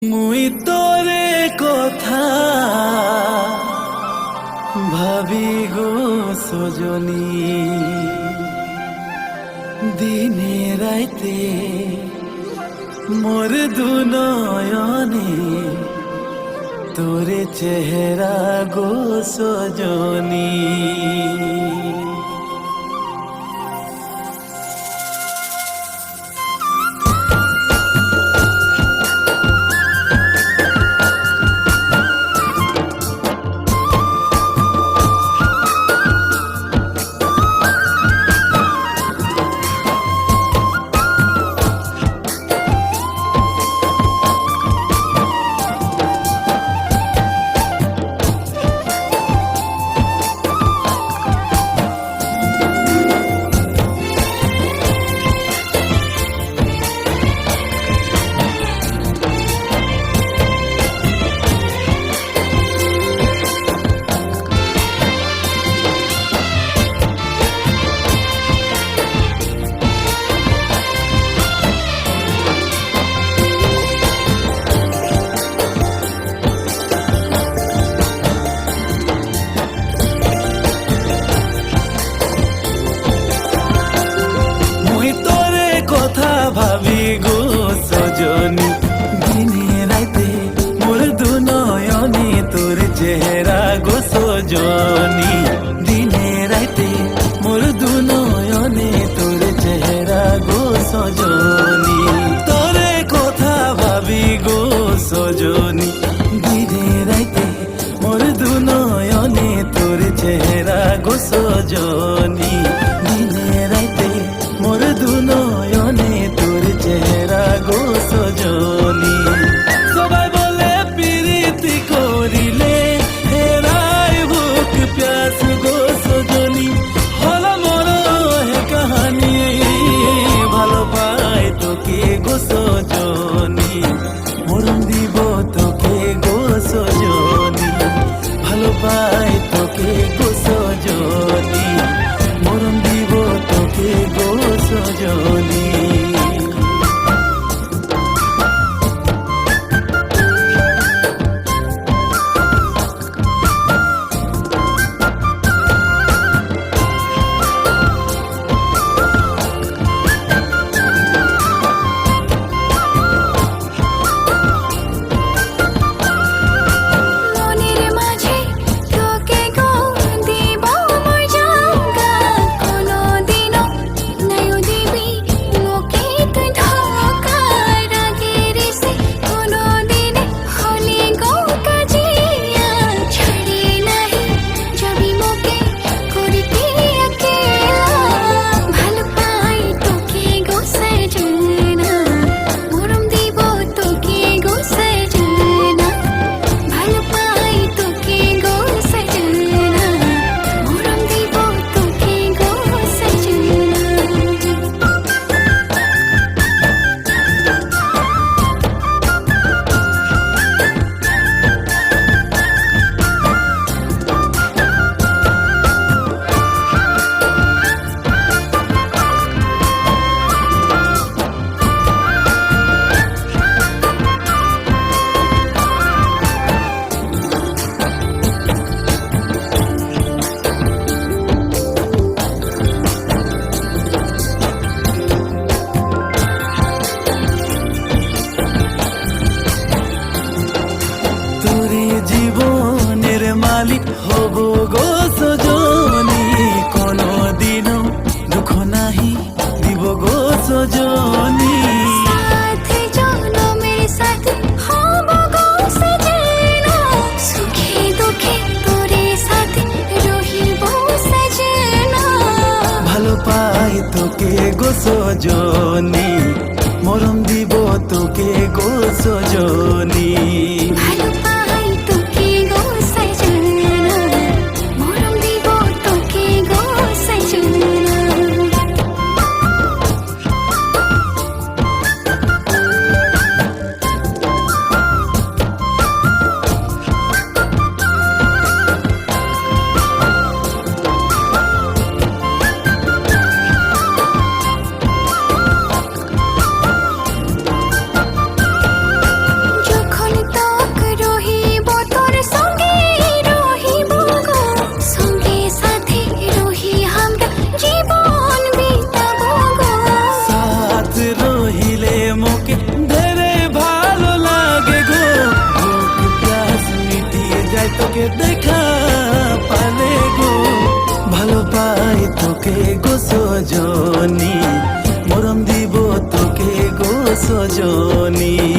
মুই তোরে কথা ভাবি গো সজনী, দিনে রাইতে মোর দুনয়নে তোরে চেহারা গো সজনী। ভাবি গো সজনী, দিনে রাইতে মোর দুনয়নে তোর চেহারা গো সজনী। দিনে রাইতে মোর দুনয়নে তোর চেহারা গো সজনী। তোরে কথা ভাবি গো সজনী, দিনে রাইতে মোর দুনয়নে তোর চেহারা গো সজনী। দিনে রাইতে মোর দুনয়নে তোর চেহারা গো সজনী। সবাই বলে প্রীতি করিলে হেরায় বুক প্যাস গো সজনী। হল মোর হে কাহানি, ভালো পাই তোকে গো সজনী। মরণ দিব তোকে গো সজনী, ভালো পাই তোকে গো সজনী। মরণ দিব তোকে গো সজনী। জীবনের মালিক হব গো সজনী। কোনো দিনও দুঃখ নাহি দিব গো সজনী। ভালো পাই তোকে গো সজনী, মরণ দিব তোকে গো সজনী। সজনী।